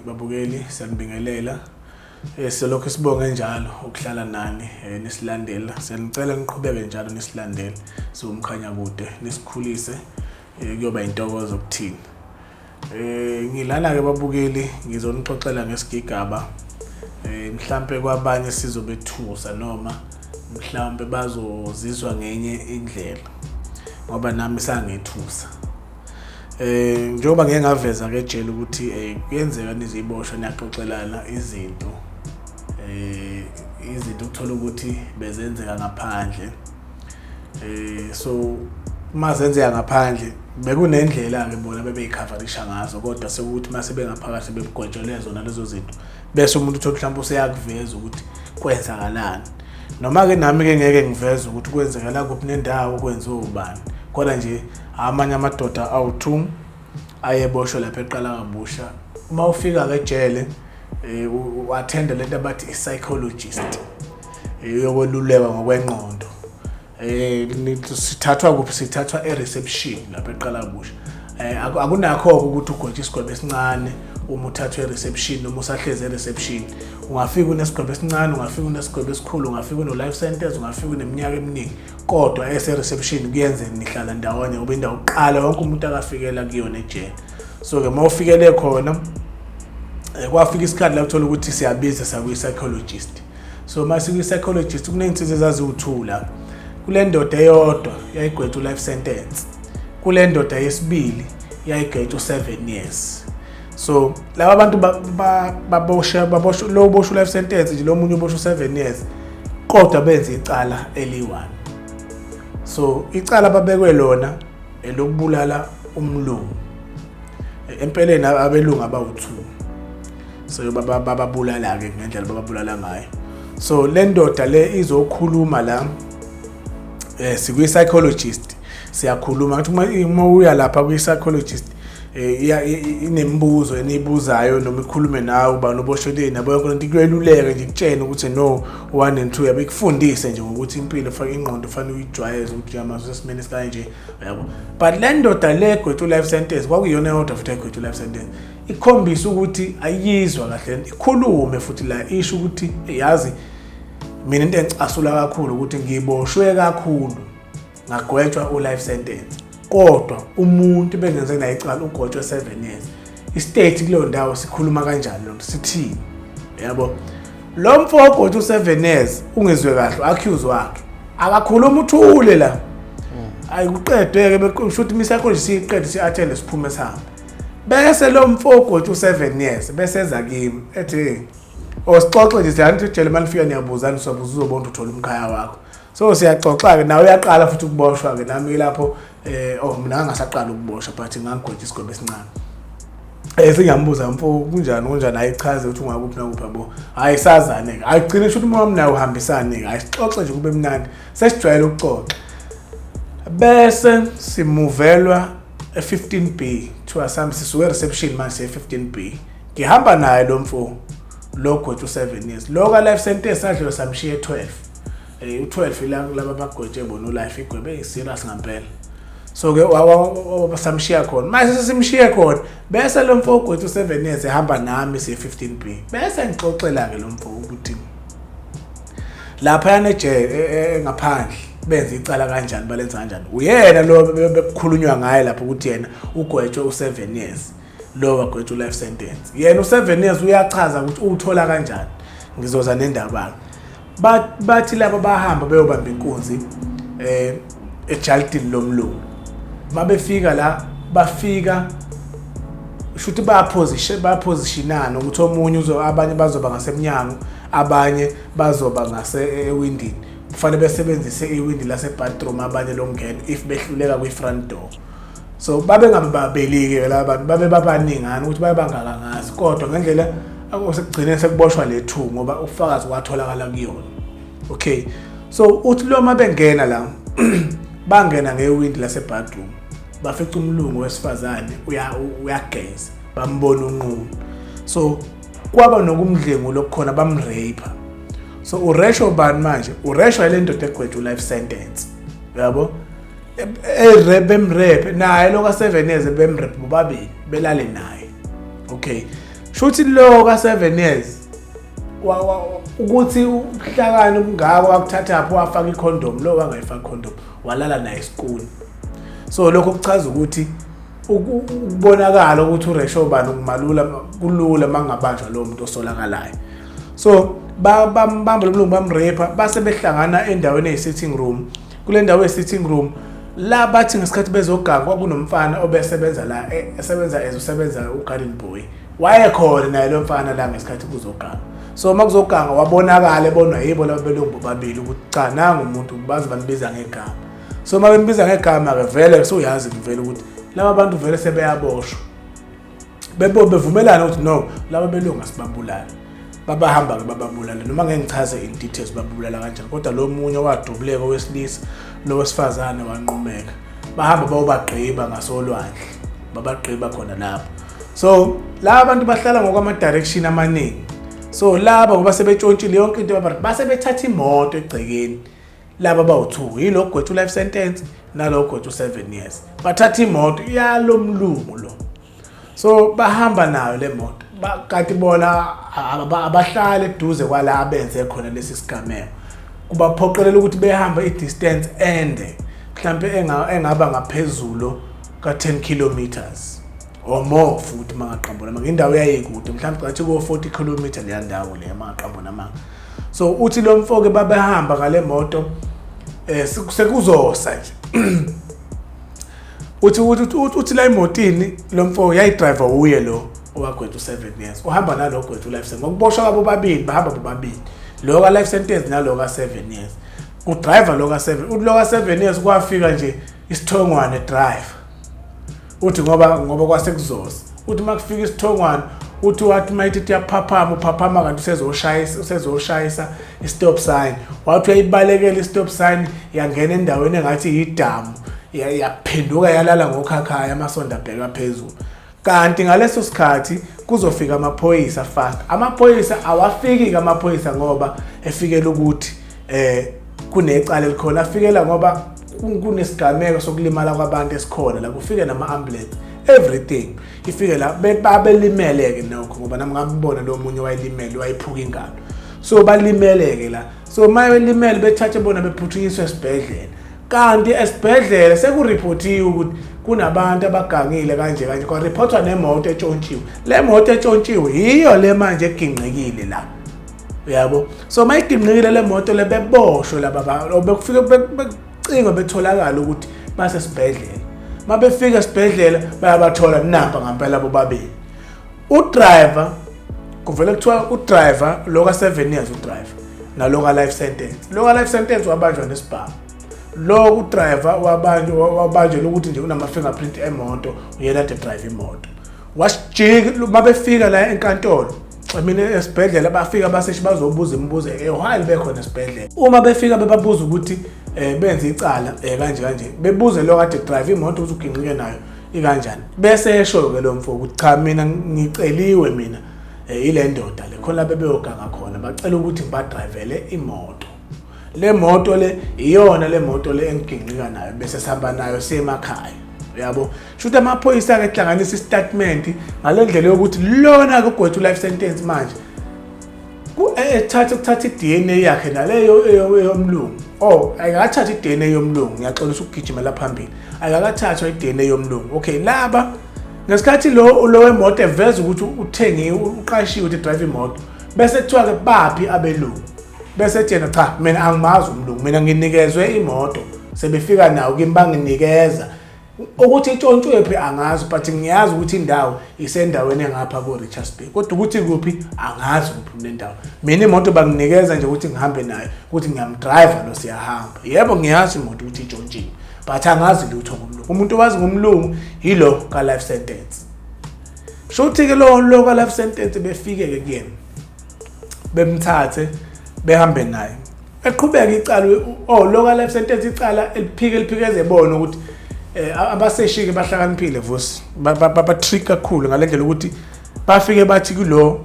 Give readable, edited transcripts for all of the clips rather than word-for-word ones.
babukeli siyanibingelela. Selokhu sibonge njalo ukuhlala nani nisilandela. Siyanicela niqhubeke njalo nisilandele. Siwumkhanya kude nisikhulise kuyoba intokozo kuthini. Ngilana ke babukeli ngizonixoxela ngesigigaba. Mhlambe kwabanye sizobethusa noma mhlambe bazozizwa ngenye indlela. Ngoba nami sangethusa. Njengoba ngeke ngaveza ke ejele ukuthi kuyenzeka niziboshwa niyaxoxelana izinto uthola ukuthi bezenzeka ngaphandle. So mazenzeka ngaphandle bekunendlela ke bona bebeyicoverisha ngazo kodwa sekuthi mase bengaphakathi bebugojoleza zona lezo zinto bese umuntu uthola mhlawumbe useyakuveza ukuthi kwenzakalani. Noma ke nami ke ngeke ngiveze ukuthi kwenzekala kuphi nendawo kwenziwa ubani. Kodwa nje amanye amadoda awu2 ayeboshwe lapha eqala kabusha. Uma ufika ke ejele uattend lento abathi psychologist. Yokweluleka ngokwengqondo. Sithathwa kuphi sithathwa e-reception lapha eqala kabusha. Akunakho ukuthi ugoje isigwebo esincane uma uthathwa e-reception noma usahleze e-reception. Ungafika unesigwebo esincane, ungafika unesigwebo esikhulu, ungafika uno life sentence, ungafika uneminyaka eminingi. Kodwa ese-reception kuyenzeni nihlala ndawonye ube indawo uqala wonke umuntu akafikela kuyona ejele. So ke mawufikele khona kwafika isikhathi la uthola ukuthi siyabiza sakwi-psychologist. So mase kwi-psychologist kuney'nsiza ezaziwuthula. Kule ndoda eyodwa yayigwetha u-life sentence. Kule ndoda yesibili yayigwetha u7 years. So laba bantu baboshwa lo uboshwa life sentence nje lo munye uboshwa 7 years kodwa benza icala eli1. So icala babekwe lona elokubulala umlungu. Empeleni abelungu abawu2. So bababulala ke ngendlela bababulala ngayo. So le ndoda le izokhuluma la sikwi psychologist siyakhuluma ukuthi uma uya lapha kwi psychologist inembuzo enibuzayo noma ikhulume nawe uba noboshweleni nabo yonke into kuyeluleke nje kutshena ukuthi no 1 and 2 yabekufundise nje ukuthi impilo ufake ingqondo ufane uyijwayeze ukuthi amazo esimene sikanje yabo. But le ndoda le gwethu life sentence kwakuyona yodwa futhi gwethu life sentence ikhombisa ukuthi ayizwa kahle ikhulume futhi la isho ukuthi yazi mina into engicasula kakhulu ukuthi ngiboshwe kakhulu ngagwetshwa u-life sentence kodwa umuntu bengenze naye icala ugotshwe 7 years. I-state kuleyo ndawo sikhuluma kanjani lo sithini yabo. Lo mfo ogotshwe 7 years ungezwe kahle accuse wakhe akakhuluma uthule la ayikuqedwe ke bekusho ukuthi misakholisi siqede siathele siphume sihamba. Bese lo mfo ogotshwe 7 years bese eza kimi ethi osixoxe nje siyanti ujele manifika niyabuzana sobuza uzobona uthola umkhaya wakho. So siyaxoxa ke nawe uyaqala futhi ukuboshwa ke nami lapho mina ngasaqala ukuboshwa but ngangigwethe isigwebo esincane. Singiyambuza mfo kunjani ayichaze ukuthi ungakuphi nakuphi yabo. Hayi sazane ke ayigcine ukuthi umoya wami uhambisane ke ayixoxe nje kube mnandi sesijwayele ukuxoxa. Bese simuvelwa e15B to sami sisuke reception manje e15B. Ngihamba naye lo mfo lo gwethu 7 years. Lo ka life sentence adlule samshiya 12. U12 laba bagwethe bona ulife igwebe serious ngempela. So ke samshiya khona. Mase sesimshiya khona bese lo mfo gwethu 7 years ehamba nami se15B. Bese ngixoxela ke lo mfo ukuthi lapha yana eje ngaphandle benza icala kanjani balenza kanjani. Uyena lo bekukhulunywa ngaye lapha ukuthi yena ugwetshwe u7 years. Lo wagwetha life sentence. Yena u7 years uyachaza ukuthi uthola kanjani. Ngizoza nendaba. Bathi laba bahamba beyobamba inkunzi eJaldini lomlungu. Mabefika la bafika shuthi bapositionana ukuthi omunye abanye bazoba ngasemnyango abanye bazoba ngase ewindini. Kufanele besebenzise iwindi lase bathroom abanye longena if behluleka kwi front door. So babe ngababelike la abantu babe babaningana ukuthi bayabangaka ngazi kodwa ngendlela akusekugcine sekuboshwa le2 ngoba ufakazi kwatholakala kuyona. Okay. So uthi lo mabengena la bangena ngewindi lase bathroom bafica umlungu wesifazane uyageza bambona unqunu. So kwaba nokumdlengu lokukhona bamrape. So uresho bani manje uresho ile ndoda egwethe life sentence yabo. Bemrep naye lo ka7 years bemrep bobabili belale naye. Okay. Shuthi lo ka 7 years ukuthi uhlakani ngako akuthatha apho wafaka icondom lo wangayifaka icondom walala naye school. So lokho kuchaza ukuthi ukubonakala ukuthi uresho bani ukumalula kulula mangabanjwa lo muntu osolakalayo. So bambamba lo mlungu bamrape base behlangana endaweni ye-sitting room. Kule ndawo ye-sitting room la bathi ngesikhathi bezoganga kwakunomfana obesebenza la esebenza ugarden boy. Wayekhona naye lo mfana la ngesikhathi kuzoganga. So makuzoganga wabonakala ebonwa yibo labo belungu babili ukuthi cha nanga umuntu bazi bambiza ngegama. So mabembiza ngegama ke vele soyazi vele ukuthi laba bantu vele sebeyaboshwa. Bevumelana ukuthi no laba belungu asibabulala. Babahamba ke bababulala noma ngeke ngichaze in details babulala kanjani kodwa lo munye wadubuleka wesilisa lo wesifazane wanqumeka. Bahamba bayobagqiba ngasolwandle. Babagqiba khona lapho. So laba bantu bahlala ngokwama direction amaningi. So laba ngoba sebetshontshile yonke into base bethatha imoto egcekeni. Laba bawu2 yilo gwethu life sentence nalo gwethu 7 years. Bathatha imoto yalomlungu lo. So bahamba nayo le moto. Kanti bona abahlala eduze kwala abenze khona lesi sigameko. Kubaphoqelela ukuthi behamba i-distance ende. Mhlambe engaba ngaphezulu ka 10 kilometers. Or more futhi mangaqambona manje indawo yayikude mhlawumbe cathi ko 40 km le ndawo le mangaqambona manje. So uthi lo mfoke babehamba ngale moto sekuzosa nje. Uthi la emotini lo mfoke yayidriver uye lo owagwethu 7 years. Uhamba nalo gwethu life sentence. Ngokuboshwa kwabo babili bahamba bobabili. Lo ka life sentence nalo ka 7 years. Udriver lo ka 7 uthi lo ka 7 years kwafika nje isithongwane driver. Uthi ngoba kwasekuzoza uthi makufika isithongwana uthi wathi mayithi yaphaphama kanti usezoshayisa i-stop sign wathi uyayibalekela i-stop sign yangena endaweni engathi yidamu yaphenduka yalala ngokhakhaya amasonto abheka phezulu. Kanti ngaleso sikhathi kuzofika amaphoyisa fast. Amaphoyisa awafiki amaphoyisa ngoba efikela ukuthi kunecala elikhona afikela ngoba kunesigameko sokulimala kwabantu esikhona la kufike nama ambulance everything ifike la babelimeleke nokho ngoba nami ngabona lo munye wayelimele wayiphuka ingalo. So balimeleke la. So maye belimele bethathe bona bephuthunyiswe esibhedlela. Kanti esibhedlela sekuripotiwe ukuthi kunabantu abagangile kanje kwa reportwa nemoto etshontshiwe. Le moto etshontshiwe yiyo le manje eginqekile la. Uyabo? So mayiginqekile le moto le beboshwe laba bekufika cinga betholakala ukuthi base sibhedlela. Mabefika esibhedlela bayabathola namba ngempela bobabili. Udriver kuvela kuthiwa udriver lo ka 7 years udriver nalo ka life sentence. Lo ka life sentence wabanjwa nesibhamu. Lo udriver wabanjwa ukuthi nje unama fingerprint emoto uyena ade drive imoto. Wasijika mabefika la enkantolo. Mina esibhedlela bafika baseshi bazobuza imibuzo why bekhona esibhedlela. Uma befika bebabuza ukuthi benze icala kanje bebuze lo kade drive imoto ukuthi uginqike nayo ikanjani. Bese esho ke lo mfo ukuthi cha mina ngiceliwe mina ile ndoda le khona bebeyoganga khona bacela ukuthi ngibadrivele imoto. Le moto le iyona le moto le engiginqika nayo bese sihamba nayo semakhaya. Uyabo? Shutha amaphoyisa ke hlanganisa istatement ngalendlela yokuthi lona ke gwethu life sentence manje ukuthatha i-DNA yakhe naleyo yomlungu. Ayikathatha i-DNA yomlungu ngiyaxolisa ukugijima la phambili. Ayikathathwa i-DNA yomlungu. Okay laba ngesikhathi lo wemoto eveza ukuthi uthengiwe uqashiwe ukuthi drive imoto bese kuthiwa ke baphi abelungu. Bese thina cha mina angimazi umlungu mina nginikezwe imoto sebefika nawo kimi banginikeza ukuthi intshontshiwe phi angazi but ngiyazi ukuthi indawo isendaweni engapha ko Richards Bay kodwa ukuthi kuphi angazi kuphi nendawo. Mina imoto banginikeza nje ukuthi ngihambe nayo ukuthi ngiyamdriver lo siyahamba. Yebo ngiyazi imoto ukuthi intshontshiwe but angazi lutho ngomlungu. Umuntu owazi ngomlungu yilo ka life sentence. Shothi ke lo ka life sentence befike ke kuyena bemthathe behambe naye eqhubeka icala lo ka life sentence icala eliphikeze bona ukuthi abaseshike bahlakaniphile vusi ba-trick kakhulu ngalendlela ukuthi bafike bathi kulo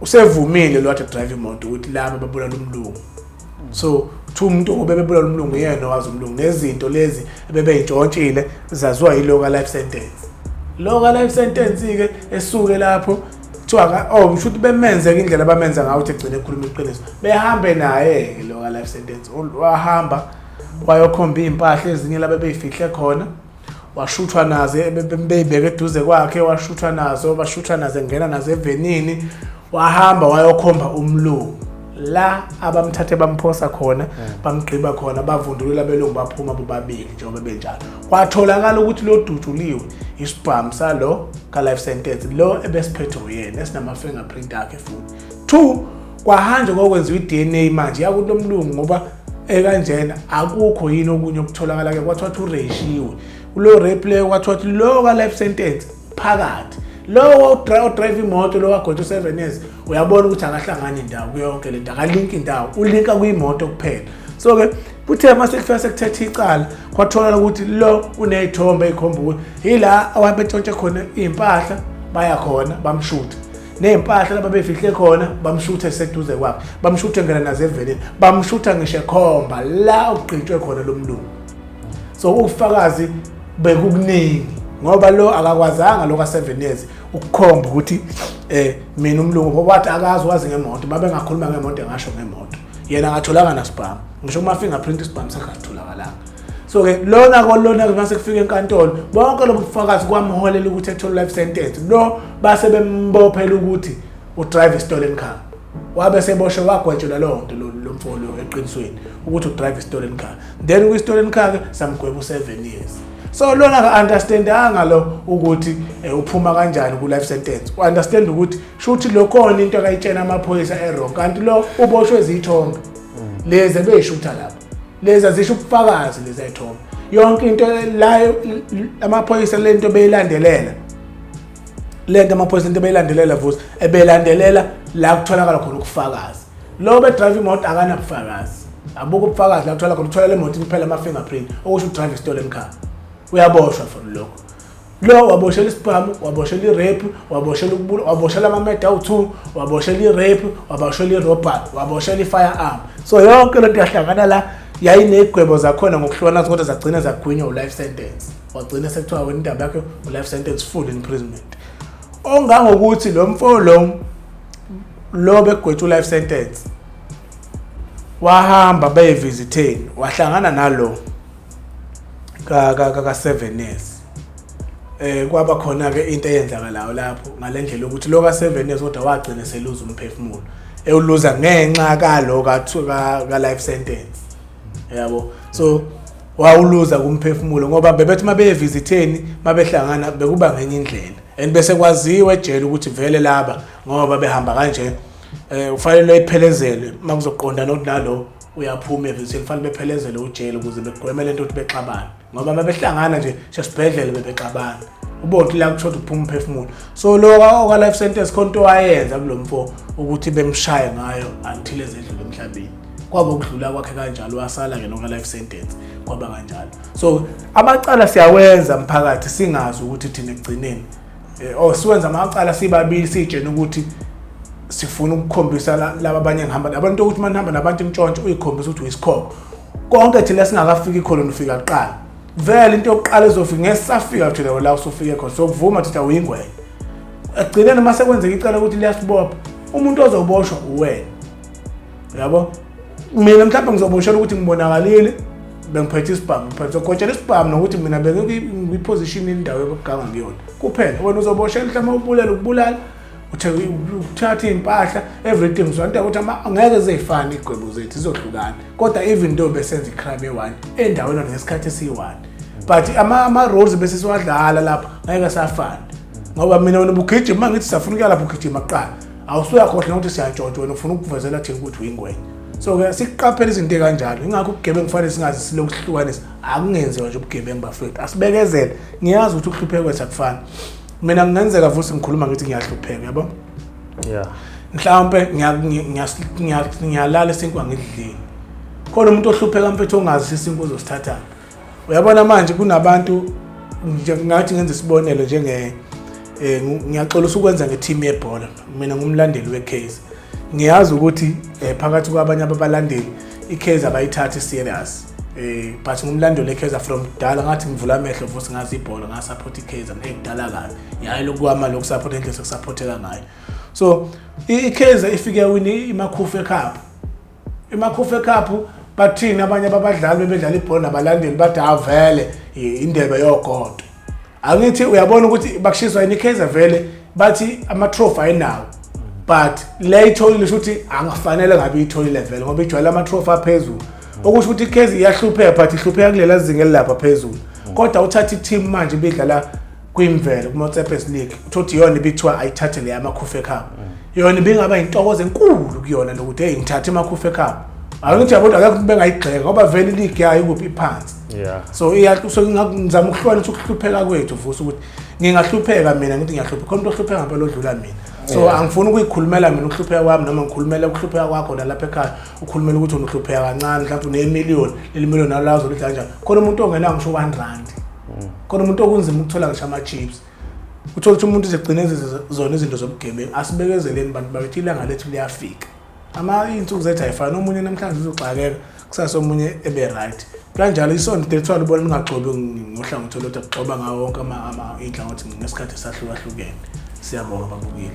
usevumile lo wathi drive imoto ukuthi laba babulala umlungu. So umuntu obebebulala umlungu yena owazi umlungu nezinto lezi ebebeyintshontshile zaziwa yilo ka life sentence. Lo ka life sentence ke esuke lapho kuthiwa oh ushuthi bemenze indlela abamenza ngayo ukuthi egcine ekhuluma iqiniso behambe naye lo ka life sentence wahamba wayokhomba impahla ezinye labe beyifihle khona washuthwa naze bebeyibeke eduze kwakhe washuthwa nazo bashuthwa naze ngena naze evenini wahamba wayokhomba umlungu la abamthathe bamphosa khona bamgqiba khona bavundulula belungu baphuma bobabili njengoba benjalo kwatholakala ukuthi lo dutshuliwe isibhamu salo ka life sentence lo ebesiphethe uyena esinama fingerprint akhe futhi 2 kwahanjwa kokwenziwa iDNA manje yakuthi lomlungu ngoba ekanjena akukho yini okunye okutholakala ke kwathiwa ureshiwe lo replay kwathiwa lo ka life sentence phakathi lo drive imoto lo kaGojo 7 years uyabona ukuthi akahlangani indawo yonke lento akalinki indawo ulinka kuyimoto kuphela so ke kuthe mase kufika sekuthethe icala kwatholakala ukuthi lo unezithombe ezikhomba ukuthi yila awabetshontshe khona impahla baya khona bamshutha nempahla lababefihle khona bamshutha eseduze kwakhe bamshutha ngena naze evenini bamshutha ngisho ekhomba la ugqitshwe khona lo mlungu so ufakazi bekukuningi ngoba lo akakwazanga lo ka 7 years ukukhomba ukuthi mina umlungu wathi akazi wazi ngemoto babengakhuluma ngemoto engasho ngemoto yena ngatholanga nasibhamu ngisho uma fingerprint isibhamu sakatholakala so ke lona mase kufika enkantolo bonke lo bufakazi kwamholela ukuthi ethola life sentence lo base bembophela ukuthi udrive a stolen car wabe seboshwe wagwetshelwa lonto lo mfolo eqinisweni ukuthi udrive a stolen car then kwi stolen car samgweba u7 years so lona ka understandanga lo ukuthi uphuma kanjani ku life sentence u understand ukuthi shuthi lokhona into akayitshena amaphoyisa errong kanti lo uboshwe izithombe lezi beyishutha lapha lezi azisho ubufakazi lezi ayithombe yonke into la amaphoyisa lento beyilandelela lento amaphoyisa into beyilandelela vusi ebeyilandelela la kutholakala khona ukufakazi lo be drive imoto akana ubufakazi abuko ubufakazi la kuthola khona uthola le moto iphela ama fingerprint okusho drive stolen car uyaboshwa for lokho lo waboshela isibhamu waboshela irape waboshela ukubula waboshela amameda awu2 waboshela irape waboshela irobbery waboshela ifirearm so yonke lento yahlangana la yayinegwebo zakhona ngokuhlwana kodwa zagcina zagwinywa ulife sentence wagcina sekuthiwa wena indaba yakhe ulife sentence full imprisonment ongangokuthi lo mfolo lo begwetshwa life sentence wahamba beyivisiteni wahlangana nalo ka 7 years kwaba khona ke into eyenzakalayo lapho ngalendlela ukuthi lo ka 7 years kodwa wagcina seluza umphefumulo ewuluza ngenxa kalo ka life sentence yabo so wawuluza kumphefumulo ngoba bebethi mabeyevisiteni mabehlangana bekuba ngenye indlela and bese kwaziwe ejele ukuthi vele laba ngoba behamba kanje ufanele iphelezele makuzoqonda nalo uyaphuma evisiteni fanele bephelezele ujele ukuze begwemele into ukuthi bexabana ngoba mabehlangana nje sesibhedlela bebexabana ubonke la kuthotha ukuphuma umphefumulo so lo ka life sentence konto wayenza kulomfo ukuthi bemshaye ngayo until ezedlule emhlabeni kwaba ukudlula kwakhe kanjalo wasala ke no life sentence kwaba kanjalo so amacala siyawenza mphakathi singazi ukuthi thina egcineni siwenza amacala sibabili sijene ukuthi sifuna ukukhombisa laba abanye ngihamba abantu ukuthi manihamba nabantu intshontsho uyikhombisa ukuthi uyisikhoko konke thina singakafiki khona ufika kuqala vele into yokuqala ezofika ngesafika thina la usufike khona sokuvuma ukuthi awuyingwenya egcineni mase kwenzeka icala ukuthi liyasibopha umuntu ozoboshwa uwena yabo mina mhlawumbe ngizoboshela ukuthi ngibonakalile bengiphethe isibhamu ngiphethe ukotshela isibhamu nokuthi mina bengiposition indawo yokuganga ngiyona kuphela wena uzoboshela mhlawumbe ubulala ukubulala uthatha impahla everything zonke ukuthi angeke zeyifane igwebo zethu izohlukana kodwa even though besenza icrime e1 endaweni ngesikhathi esi1 but ama roles bese siwadlala lapha ngeke safana ngoba mina wena ubugijima mangithi safuna ukuya lapha ugijima kuqala awusuyakhohle ukuthi siyantshontsha wena ufuna ukuvezela thina ukuthi uyingwenya so ke siqaphela izinto kanjalo ingakho ubugebengu kufanele singazi silokuhlukanisa akungenziwa nje ubugebengu bafethu asibekezele ngiyazi ukuthi ukuhlupheka kwethu akufani mina ngenzeka futhi ngikhuluma ngithi ngiyahlupheka yabo mhlawumbe ngiyalala isinkwa ngidlini khona umuntu ohlupheka mfethu ongazi isinkwa uzosithatha uyabona manje kunabantu ngathi ngenze isibonelo njenge ngiyaxolisa ukwenza ngeteam yebhola mina ngumlandeli weCase ngiyazi ukuthi phakathi kwabanye abalandeli iCase abayithatha serious but ngumlandeli weCase from dala ngathi ngivula amehlo futhi ngazi ibhola ngasupport iCase ngekudala kabi yayi lokwama lokusupport endlela sokusupporteka ngayo So iKaizer ifike wini iMakhufe Cup. iMakhufe Cup bathina abanye abadlali bebedlala ibhola nabalandeli bathi avele indebe yogodo. Angithi uyabona ukuthi bakushiswa yini iKaizer vele bathi ama trophy ayinawo. But layitholile ukuthi angafanele ngabe itholile vele ngoba ijwayele ama trophy aphezulu. Okusho ukuthi iKaizer iyahlupheka but ihlupheka kulela zinga elapha phezulu. Kodwa uthatha i-team manje bedlala kwimvelo kuMotsepe's League. Uthi yona ibithiwa ayithathe le yaMakhufe Cup. Yona ibingaba intokozo enkulu kuyona lokuthi hey ngithathe iMakhufe Cup. Angithi yabona akekho bengayigxeka ngoba vele league yayo kuphi iphansi. Yeah. So ngizama ukuhlukanisa ukuhlupheka kwethu futhi ukuthi ngingahlupheka mina ngithi ngiyahlupheka khona umuntu ohlupheka ngempela odlula mina. So angifuni ukuyikhulumela mina ukuhlupheka kwami noma ngikhulumela ukuhlupheka kwakho lapha ekhaya ukhulumela ukuthi unohlupheka kancane mhlawumbe une-million leli million alazo lithi kanjani. Khona umuntu ongenayo ngisho 1 rand. Khona umuntu okunzima ukuthola ngisho ama chips. Uthola ukuthi umuntu ezigcina zona izinto zobugebengu asibekezeleni bantu bakithi ilanga lethu liyafika. Insuku zethu ayifani omunye namhlanje uzoxakeka kusasa omunye ebe right. Kanjalo isonto lethwala ubona lingagcobi ngohlangothi lothu axoba ngawo wonke ama inhlangothi ngesikhathi esahlukahlukene. Siyabonga babukeli.